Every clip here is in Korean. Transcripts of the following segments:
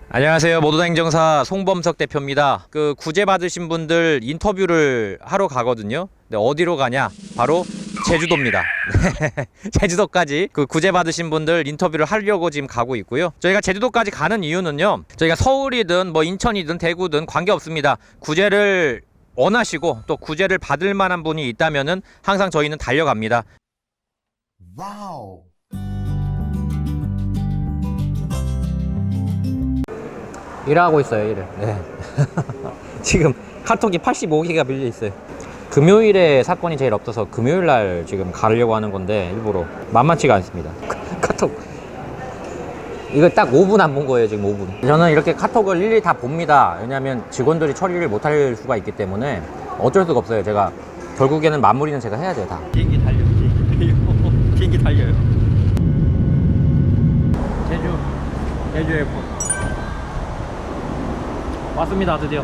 안녕하세요. 모도행정사 송범석 대표입니다. 그 구제 받으신 분들 인터뷰를 하러 가거든요. 근데 어디로 가냐? 바로 제주도입니다. 제주도까지 그 구제 받으신 분들 인터뷰를 하려고 지금 가고 있고요. 저희가 제주도까지 가는 이유는요, 저희가 서울이든 뭐 인천이든 대구든 관계없습니다. 구제를 원하시고 또 구제를 받을 만한 분이 있다면은 항상 저희는 달려갑니다. 와우. 일하고 있어요, 일을. 네. 지금 카톡이 85기가 밀려 있어요. 금요일에 사건이 제일 없어서 금요일 날 지금 가려고 하는 건데 일부러 만만치가 않습니다. 카톡 이거 딱 5분 안 본 거예요. 지금 5분. 저는 이렇게 카톡을 일일이 다 봅니다. 왜냐하면 직원들이 처리를 못할 수가 있기 때문에 어쩔 수가 없어요. 제가 결국에는 마무리는 제가 해야 돼요. 다. 비행기 달려. 비행기 달려요. 제주 에어포트 왔습니다. 드디어.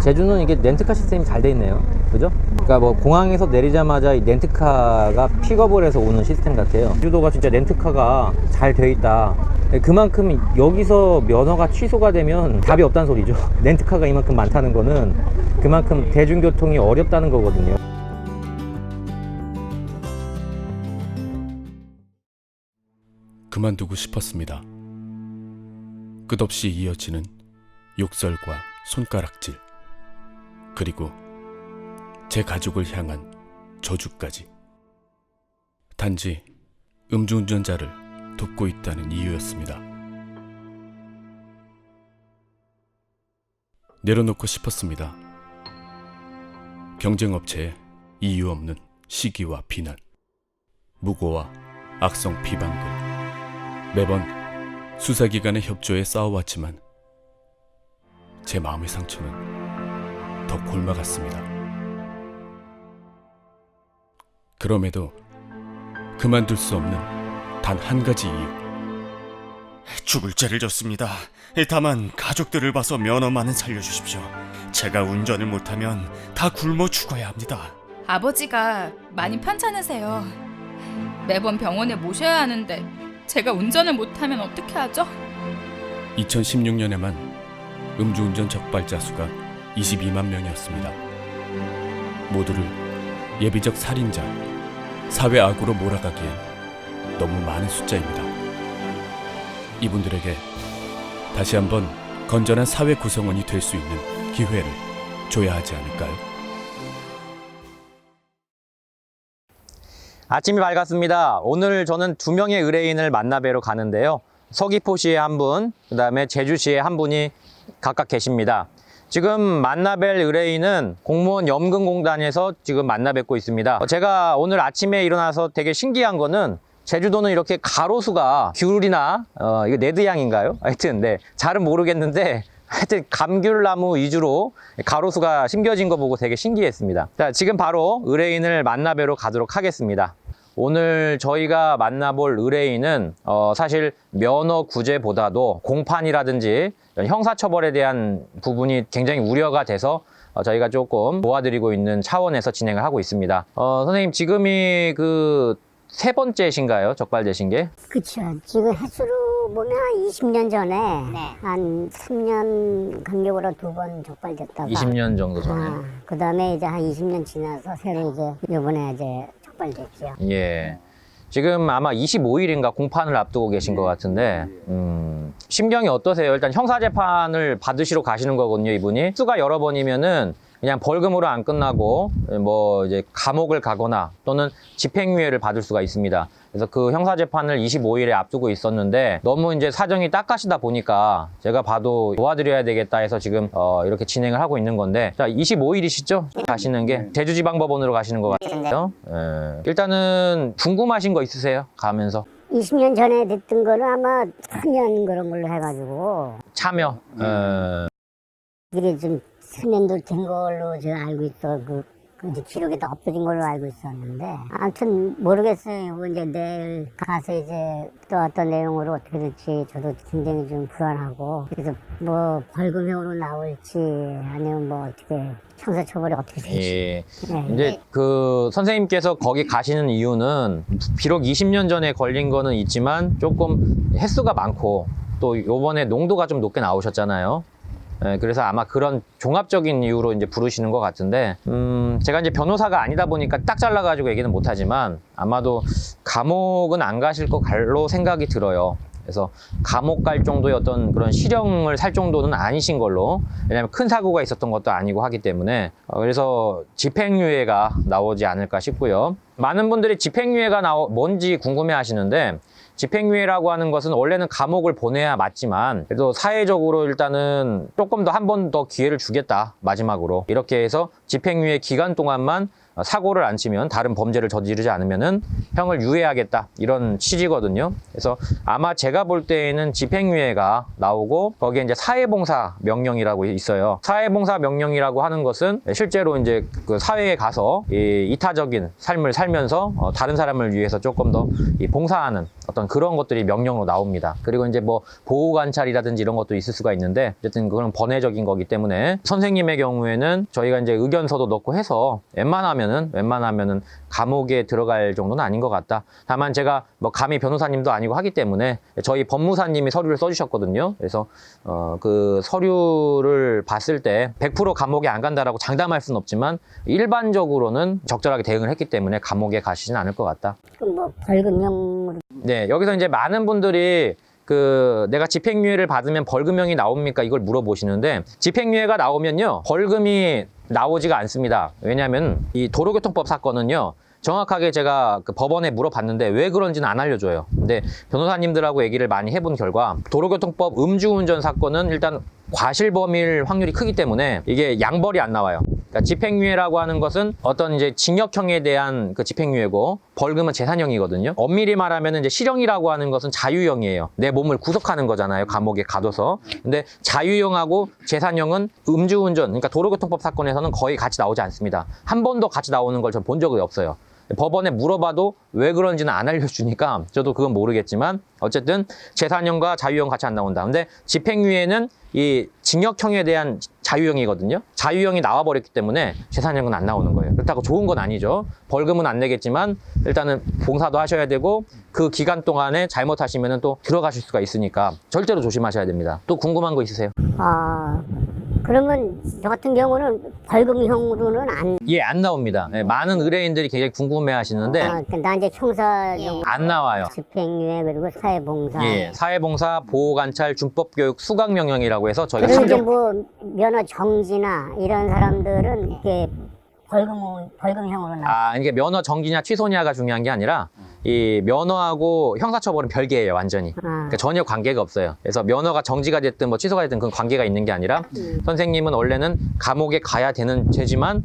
제주는 이게 렌트카 시스템이 잘 돼 있네요. 그죠? 그러니까 뭐 공항에서 내리자마자 이 렌트카가 픽업을 해서 오는 시스템 같아요. 제주도가 진짜 렌트카가 잘 돼 있다. 그만큼 여기서 면허가 취소가 되면 답이 없다는 소리죠. 렌트카가 이만큼 많다는 거는 그만큼 대중교통이 어렵다는 거거든요. 그만두고 싶었습니다. 끝없이 이어지는 욕설과 손가락질, 그리고 제 가족을 향한 저주까지. 단지 음주운전자를 돕고 있다는 이유였습니다. 내려놓고 싶었습니다. 경쟁업체의 이유 없는 시기와 비난, 무고와 악성 비방글, 매번 수사기관의 협조에 싸워왔지만 제 마음의 상처는 더 골마갔습니다. 그럼에도 그만둘 수 없는 단 한 가지 이유. 죽을 죄를 졌습니다. 다만 가족들을 봐서 면허만은 살려주십시오. 제가 운전을 못하면 다 굶어 죽어야 합니다. 아버지가 많이 편찮으세요. 매번 병원에 모셔야 하는데 제가 운전을 못하면 어떻게 하죠? 2016년에만 음주운전 적발자 수가 22만 명이었습니다. 모두를 예비적 살인자, 사회 악으로 몰아가기엔 너무 많은 숫자입니다. 이분들에게 다시 한번 건전한 사회 구성원이 될 수 있는 기회를 줘야 하지 않을까요? 아침이 밝았습니다. 오늘 저는 2명의 의뢰인을 만나뵈러 가는데요. 서귀포시에 한 분, 그 다음에 제주시에 한 분이 각각 계십니다. 지금 만나뵐 의뢰인은 공무원 연금공단에서 지금 만나뵙고 있습니다. 제가 오늘 아침에 일어나서 되게 신기한 거는 제주도는 이렇게 가로수가 귤이나 이거 네드향인가요? 하여튼 네, 잘은 모르겠는데 하여튼 감귤나무 위주로 가로수가 심겨진 거 보고 되게 신기했습니다. 자, 지금 바로 의뢰인을 만나뵈러 가도록 하겠습니다. 오늘 저희가 만나볼 의뢰인은 사실 면허 구제보다도 공판이라든지 형사처벌에 대한 부분이 굉장히 우려가 돼서 저희가 조금 도와드리고 있는 차원에서 진행을 하고 있습니다. 선생님, 지금이 그 3번째신가요? 적발되신 게? 그쵸. 지금 횟수로 보면 한 20년 전에 한 3년 간격으로 2번 적발됐다가 20년 정도 전에. 그 다음에 이제 한 20년 지나서 새로 이제 이번에 이제 적발됐죠. 예. 지금 아마 25일인가 공판을 앞두고 계신 것 같은데, 심경이 어떠세요? 일단 형사재판을 받으시러 가시는 거거든요, 이분이. 수가 여러 번이면은 그냥 벌금으로 안 끝나고 뭐 이제 감옥을 가거나 또는 집행유예를 받을 수가 있습니다. 그래서 그 형사재판을 25일에 앞두고 있었는데 너무 이제 사정이 딱하시다 보니까 제가 봐도 도와드려야 되겠다 해서 지금 이렇게 진행을 하고 있는 건데, 자, 25일이시죠? 가시는 게 제주지방법원으로 가시는 것 같아요. 예. 일단은 궁금하신 거 있으세요? 가면서 20년 전에 됐던 거는 아마 참여 그런 걸로 해가지고 참여. 이게 좀 참여도 된 걸로 제가 알고 있어. 그 이제 기록이 다 없어진 걸로 알고 있었는데, 아무튼 모르겠어요. 이거 이제 내일 가서 이제 또 어떤 내용으로 어떻게 될지 저도 굉장히 좀 불안하고, 그래서 뭐 벌금형으로 나올지 아니면 뭐 어떻게 형사처벌이 어떻게 될지. 예. 네. 이제 그 선생님께서 거기 가시는 이유는 비록 20년 전에 걸린 거는 있지만 조금 횟수가 많고 또 요번에 농도가 좀 높게 나오셨잖아요. 예, 그래서 아마 그런 종합적인 이유로 이제 부르시는 것 같은데, 제가 이제 변호사가 아니다 보니까 딱 잘라가지고 얘기는 못하지만 아마도 감옥은 안 가실 것 갈로 생각이 들어요. 그래서 감옥 갈 정도의 어떤 그런 실형을 살 정도는 아니신 걸로, 왜냐하면 큰 사고가 있었던 것도 아니고 하기 때문에 그래서 집행유예가 나오지 않을까 싶고요. 많은 분들이 집행유예가 뭔지 궁금해 하시는데, 집행유예라고 하는 것은 원래는 감옥을 보내야 맞지만 그래도 사회적으로 일단은 조금 더 한 번 더 기회를 주겠다, 마지막으로 이렇게 해서 집행유예 기간 동안만 사고를 안 치면, 다른 범죄를 저지르지 않으면은 형을 유예하겠다, 이런 취지거든요. 그래서 아마 제가 볼 때에는 집행유예가 나오고 거기에 이제 사회봉사 명령이라고 있어요. 사회봉사 명령이라고 하는 것은 실제로 이제 그 사회에 가서 이 이타적인 삶을 살면서 다른 사람을 위해서 조금 더 봉사하는 어떤 그런 것들이 명령으로 나옵니다. 그리고 이제 뭐 보호관찰이라든지 이런 것도 있을 수가 있는데, 어쨌든 그건 번외적인 거기 때문에 선생님의 경우에는 저희가 이제 의견서도 넣고 해서 웬만하면은 감옥에 들어갈 정도는 아닌 것 같다. 다만 제가 뭐 감히 변호사님도 아니고 하기 때문에 저희 법무사님이 서류를 써주셨거든요. 그래서 그 서류를 봤을 때 100% 감옥에 안 간다라고 장담할 수는 없지만 일반적으로는 적절하게 대응을 했기 때문에 감옥에 가시진 않을 것 같다. 그럼 뭐 벌금형으로. 네, 여기서 이제 많은 분들이 내가 집행유예를 받으면 벌금형이 나옵니까? 이걸 물어보시는데, 집행유예가 나오면요, 벌금이 나오지가 않습니다. 왜냐하면 이 도로교통법 사건은요, 정확하게 제가 그 법원에 물어봤는데 왜 그런지는 안 알려줘요. 근데 변호사님들하고 얘기를 많이 해본 결과, 도로교통법 음주운전 사건은 일단 과실범일 확률이 크기 때문에 이게 양벌이 안 나와요. 그러니까 집행유예라고 하는 것은 어떤 이제 징역형에 대한 그 집행유예고, 벌금은 재산형이거든요. 엄밀히 말하면 이제 실형이라고 하는 것은 자유형이에요. 내 몸을 구속하는 거잖아요, 감옥에 가둬서. 근데 자유형하고 재산형은 음주운전, 그러니까 도로교통법 사건에서는 거의 같이 나오지 않습니다. 한 번도 같이 나오는 걸 전 본 적이 없어요. 법원에 물어봐도 왜 그런지는 안 알려주니까 저도 그건 모르겠지만, 어쨌든 재산형과 자유형 같이 안 나온다. 근데 집행유예는 이 징역형에 대한 자유형이거든요. 자유형이 나와버렸기 때문에 재산형은 안 나오는 거예요. 그렇다고 좋은 건 아니죠. 벌금은 안 내겠지만 일단은 봉사도 하셔야 되고, 그 기간 동안에 잘못하시면 또 들어가실 수가 있으니까 절대로 조심하셔야 됩니다. 또 궁금한 거 있으세요? 그러면 저 같은 경우는 벌금형으로는 안. 예, 안 나옵니다. 예, 많은 의뢰인들이 굉장히 궁금해 하시는데 나 이제 형사형, 안 나와요. 집행유예, 그리고 사회봉사. 예, 사회봉사, 보호관찰, 준법교육, 수강명령이라고 해서 저희가 그리고 이제 참조. 뭐 면허 정지나 이런 사람들은 이렇게 벌금형으로 나. 이게 면허 정지냐 취소냐가 중요한 게 아니라 이 면허하고 형사처벌은 별개예요, 완전히. 그러니까 전혀 관계가 없어요. 그래서 면허가 정지가 됐든 뭐 취소가 됐든 그건 관계가 있는 게 아니라, 선생님은 원래는 감옥에 가야 되는 죄지만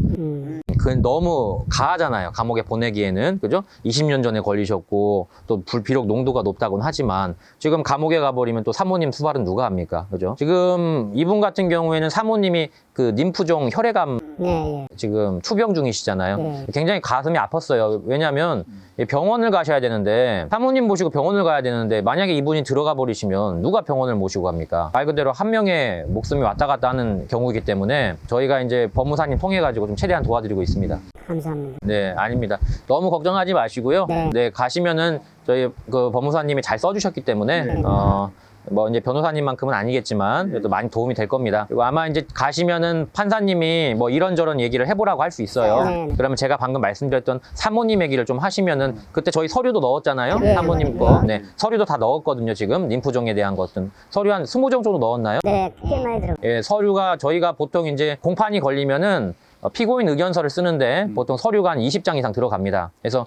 그건 너무 가하잖아요, 감옥에 보내기에는. 그죠? 20년 전에 걸리셨고 또 비록 농도가 높다고는 하지만 지금 감옥에 가버리면 또 사모님 수발은 누가 합니까? 그죠? 지금 이분 같은 경우에는 사모님이 그 림프종 혈액암 네, 지금 투병 중이시잖아요. 네. 굉장히 가슴이 아팠어요. 왜냐하면 병원을 가셔야 되는데, 사모님 모시고 병원을 가야 되는데, 만약에 이분이 들어가 버리시면 누가 병원을 모시고 갑니까? 말 그대로 한 명의 목숨이 왔다 갔다 하는 경우이기 때문에 저희가 이제 법무사님 통해 가지고 좀 최대한 도와드리고 있습니다. 감사합니다. 네, 아닙니다. 너무 걱정하지 마시고요. 네. 네, 가시면은 저희 그 법무사님이 잘 써주셨기 때문에 네. 뭐 이제 변호사님만큼은 아니겠지만 그래도 많이 도움이 될 겁니다. 그리고 아마 이제 가시면은 판사님이 뭐 이런저런 얘기를 해보라고 할 수 있어요. 네. 그러면 제가 방금 말씀드렸던 사모님 얘기를 좀 하시면은, 그때 저희 서류도 넣었잖아요. 네. 사모님 거. 네, 서류도 다 넣었거든요. 지금 림프종에 대한 것은 서류 한 20종 정도 넣었나요? 네, 꽤 많이 들어. 예, 서류가 저희가 보통 이제 공판이 걸리면은 피고인 의견서를 쓰는데 보통 서류가 한 20장 이상 들어갑니다. 그래서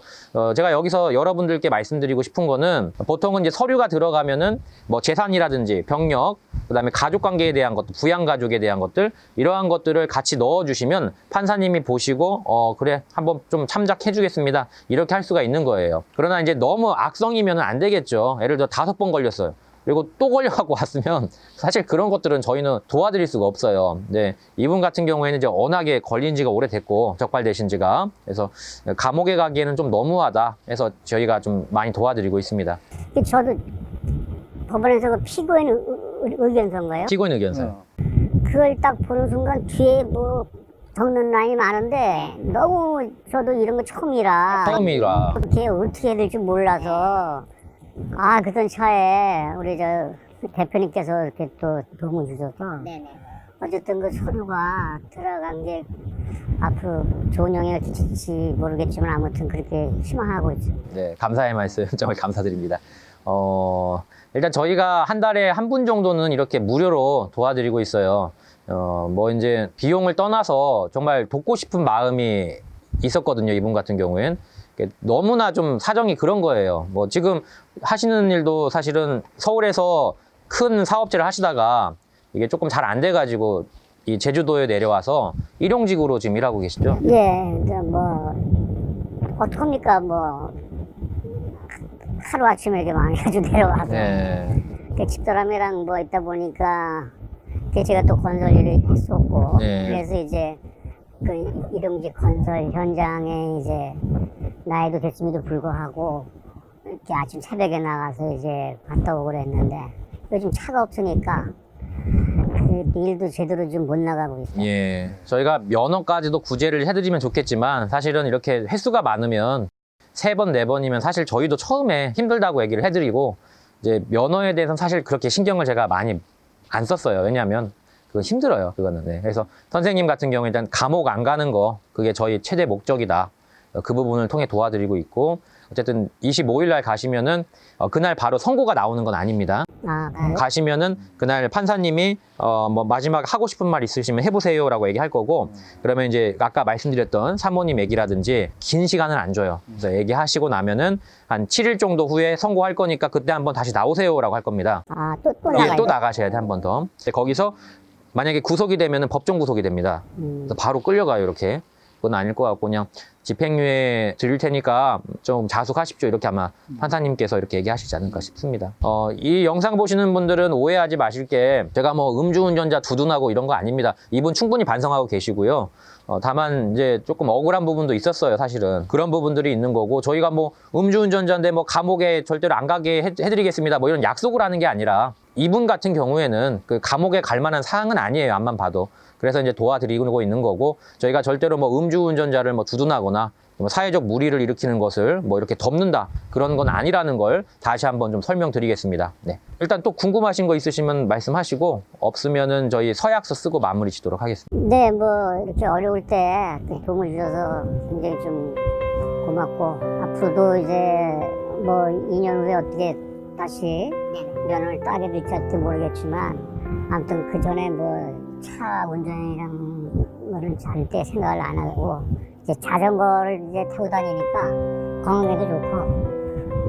제가 여기서 여러분들께 말씀드리고 싶은 거는, 보통은 이제 서류가 들어가면은 뭐 재산이라든지 병력, 그다음에 가족 관계에 대한 것들, 부양 가족에 대한 것들, 이러한 것들을 같이 넣어주시면 판사님이 보시고 그래, 한번 좀 참작해 주겠습니다, 이렇게 할 수가 있는 거예요. 그러나 이제 너무 악성이면 안 되겠죠. 예를 들어 5번 걸렸어요. 그리고 또 걸려갖고 왔으면 사실 그런 것들은 저희는 도와드릴 수가 없어요. 네, 이분 같은 경우에는 이제 워낙에 걸린 지가 오래됐고, 적발되신 지가. 그래서 감옥에 가기에는 좀 너무하다 해서 저희가 좀 많이 도와드리고 있습니다. 저도 법원에서 그 피고인 의견서인가요? 피고인 의견서요. 그걸 딱 보는 순간 뒤에 뭐 적는 라인이 많은데, 너무 저도 이런 거 처음이라 처음이라. 어떻게 해야 될지 몰라서, 그던 차에 우리 저 대표님께서 이렇게 또 도움을 주셔서 어쨌든 그 서류가 들어간 게 앞으로 좋은 영향을 끼칠지 모르겠지만 아무튼 그렇게 희망하고 있어요. 네, 감사의 말씀 정말 감사드립니다. 일단 저희가 한 달에 한 분 정도는 이렇게 무료로 도와드리고 있어요. 뭐 이제 비용을 떠나서 정말 돕고 싶은 마음이 있었거든요. 이분 같은 경우엔. 너무나 좀 사정이 그런 거예요. 뭐 지금 하시는 일도 사실은 서울에서 큰 사업체를 하시다가 이게 조금 잘 안 돼가지고 이 제주도에 내려와서 일용직으로 지금 일하고 계시죠? 예, 이제 뭐 어떡합니까 뭐 하루아침에 이렇게 망해가지고 내려와서 네. 집사람이랑 뭐 있다 보니까 제가 또 건설 일을 했었고 네. 그래서 이제 그 일용직 건설 현장에 이제 나이도 됐음에도 불구하고 이렇게 아침 새벽에 나가서 이제 갔다 오고 그랬는데 요즘 차가 없으니까 그 일도 제대로 좀 못 나가고 있어요. 예. 저희가 면허까지도 구제를 해드리면 좋겠지만 사실은 이렇게 횟수가 많으면 3번, 4번이면 사실 저희도 처음에 힘들다고 얘기를 해드리고 이제 면허에 대해서는 사실 그렇게 신경을 제가 많이 안 썼어요. 왜냐하면 그거 힘들어요. 그거는. 네. 그래서 선생님 같은 경우에 일단 감옥 안 가는 거 그게 저희 최대 목적이다. 그 부분을 통해 도와드리고 있고 어쨌든 25일 날 가시면은 그날 바로 선고가 나오는 건 아닙니다. 그래요? 가시면은 그날 판사님이 뭐 마지막 하고 싶은 말 있으시면 해보세요라고 얘기할 거고 그러면 이제 아까 말씀드렸던 사모님 얘기라든지 긴 시간을 안 줘요. 그래서 얘기하시고 나면은 한 7일 정도 후에 선고할 거니까 그때 한번 다시 나오세요라고 할 겁니다. 또 예, 나가요? 또 나가셔야 돼 한 번 더. 근데 거기서 만약에 구속이 되면은 법정 구속이 됩니다. 그래서 바로 끌려가요 이렇게. 그건 아닐 것 같고 그냥 집행유예 드릴 테니까 좀 자숙하십시오 이렇게 아마 판사님께서 이렇게 얘기하시지 않을까 싶습니다. 이 영상 보시는 분들은 오해하지 마실 게 제가 뭐 음주운전자 두둔하고 이런 거 아닙니다. 이분 충분히 반성하고 계시고요. 다만 이제 조금 억울한 부분도 있었어요 사실은. 그런 부분들이 있는 거고 저희가 뭐 음주운전자인데 뭐 감옥에 절대로 안 가게 해드리겠습니다 뭐 이런 약속을 하는 게 아니라 이분 같은 경우에는 그 감옥에 갈 만한 사항은 아니에요 앞만 봐도. 그래서 이제 도와드리고 있는 거고 저희가 절대로 뭐 음주운전자를 뭐 두둔하거나 뭐 사회적 물의를 일으키는 것을 뭐 이렇게 덮는다 그런 건 아니라는 걸 다시 한번 좀 설명드리겠습니다. 네. 일단 또 궁금하신 거 있으시면 말씀하시고 없으면은 저희 서약서 쓰고 마무리 짓도록 하겠습니다. 네, 뭐 이렇게 어려울 때 도움을 주셔서 굉장히 좀 고맙고 앞으로도 이제 뭐 2년 후에 어떻게 다시 면허를 따게 될지 모르겠지만 아무튼 그 전에 뭐 차 운전이랑 거를 잘 때 생각을 안 하고 이제 자전거를 이제 타고 다니니까 건강에도 좋고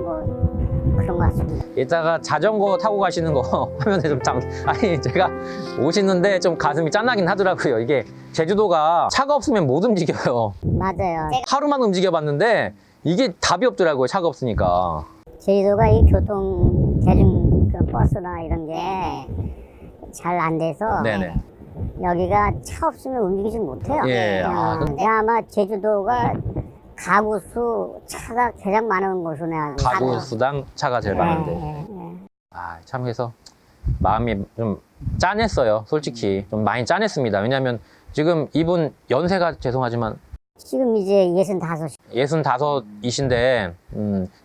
뭐 그런 것 같습니다. 이따가 자전거 타고 가시는 거 하면 좀 아니 제가 오시는데 좀 가슴이 짠하긴 하더라고요. 이게 제주도가 차가 없으면 못 움직여요. 맞아요. 하루만 움직여 이게 답이 없더라고요. 차가 없으니까. 제주도가 이 교통 대중 그 버스나 이런 게 잘 안 돼서 네네. 여기가 차 없으면 움직이지 못해요. 예, 근데 아마 제주도가 가구 수 차가 가장 많은 곳으로 내가 가구 수당 차가 제일 많은데. 참 그래서 마음이 좀 짠했어요. 솔직히 좀 많이 짠했습니다. 왜냐하면 지금 이분 연세가 죄송하지만 지금 이제 65. 65이신데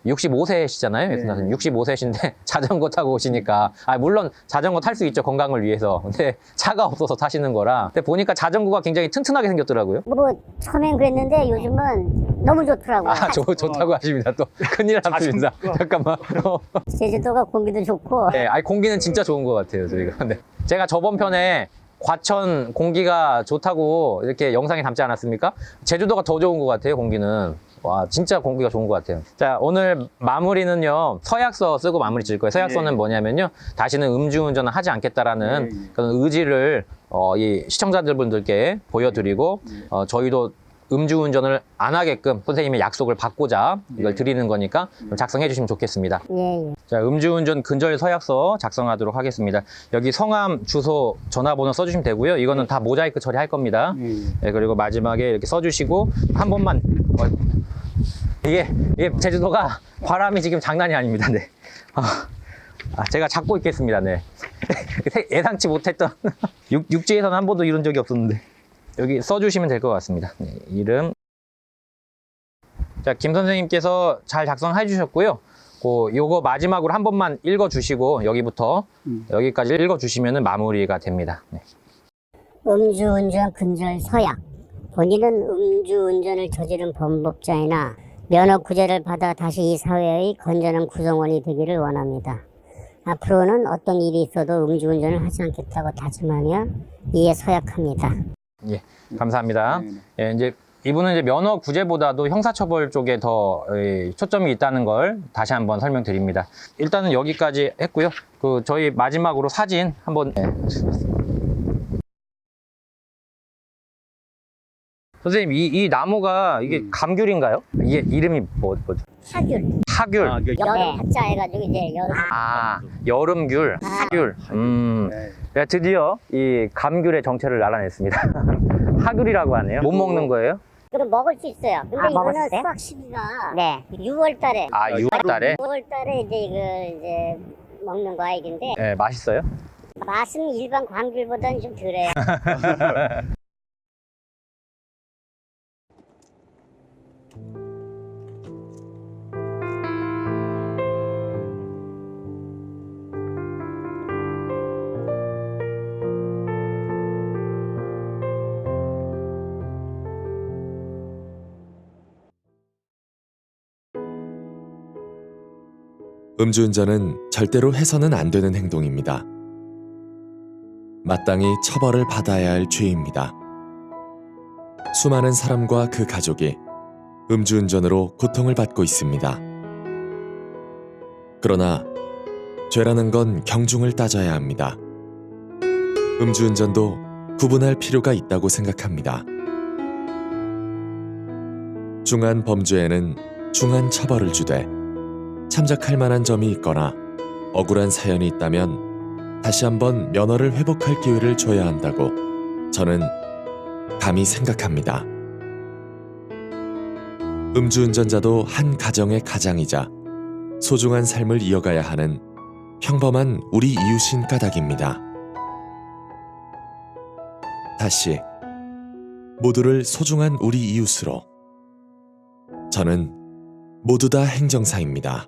65세시잖아요. 65세신데 자전거 타고 오시니까 물론 자전거 탈 수 있죠. 건강을 위해서. 근데 차가 없어서 타시는 거라. 근데 보니까 자전거가 굉장히 튼튼하게 생겼더라고요. 뭐 처음엔 그랬는데 요즘은 너무 좋더라고요. 좋다고 하십니다. 또 큰일 났습니다. 잠깐만. 제주도가 공기도 좋고 네, 공기는 진짜 좋은 것 같아요. 저희가. 네. 제가 저번 편에 과천 공기가 좋다고 이렇게 영상에 담지 않았습니까? 제주도가 더 좋은 것 같아요, 공기는. 와, 진짜 공기가 좋은 것 같아요. 자, 오늘 마무리는요, 서약서 쓰고 마무리 지을 거예요. 서약서는 뭐냐면요, 다시는 음주운전을 하지 않겠다라는 그런 의지를 이 시청자분들께 보여드리고, 저희도 음주운전을 안 하게끔 선생님의 약속을 받고자 이걸 드리는 거니까 작성해 주시면 좋겠습니다. 예. 자, 음주운전 근절 서약서 작성하도록 하겠습니다. 여기 성함, 주소, 전화번호 써주시면 되고요. 이거는 다 모자이크 처리할 겁니다. 네, 그리고 마지막에 이렇게 써주시고 한 번만 이게 제주도가 바람이 지금 장난이 아닙니다. 네. 제가 잡고 있겠습니다. 네. 예상치 못했던 육지에서는 한 번도 이런 적이 없었는데 여기 써주시면 될 것 같습니다. 네, 이름. 자, 김 선생님께서 잘 작성해 주셨고요. 요거 마지막으로 한 번만 읽어주시고 여기부터 여기까지 읽어주시면 마무리가 됩니다. 네. 음주운전 근절 서약. 본인은 음주운전을 저지른 범법자이나 면허 구제를 받아 다시 이 사회의 건전한 구성원이 되기를 원합니다. 앞으로는 어떤 일이 있어도 음주운전을 하지 않겠다고 다짐하며 이에 서약합니다. 예, 감사합니다. 예, 이제 이분은 이제 면허 구제보다도 형사처벌 쪽에 더 초점이 있다는 걸 다시 한번 설명드립니다. 일단은 여기까지 했고요. 저희 마지막으로 사진 한번. 선생님, 이 나무가 이게 감귤인가요? 이게 이름이 뭐죠? 사귤. 하귤. 여름 하자 해가지고 이제 여름. 여름귤, 하귤. 네, 드디어 이 감귤의 정체를 알아냈습니다. 하귤이라고 하네요. 못 먹는 거예요? 그럼 먹을 수 있어요. 근데 이거는 수확 시기가 6월 달에. 6월 달에? 6월 달에 이제 이거 이제 먹는 과일인데 네, 맛있어요? 맛은 일반 감귤보다는 좀 덜해요. 음주운전은 절대로 해서는 안 되는 행동입니다. 마땅히 처벌을 받아야 할 죄입니다. 수많은 사람과 그 가족이 음주운전으로 고통을 받고 있습니다. 그러나 죄라는 건 경중을 따져야 합니다. 음주운전도 구분할 필요가 있다고 생각합니다. 중한 범죄에는 중한 처벌을 주되 참작할 만한 점이 있거나 억울한 사연이 있다면 다시 한번 면허를 회복할 기회를 줘야 한다고 저는 감히 생각합니다. 음주운전자도 한 가정의 가장이자 소중한 삶을 이어가야 하는 평범한 우리 이웃인 까닭입니다. 다시 모두를 소중한 우리 이웃으로. 저는 모두 다 행정사입니다.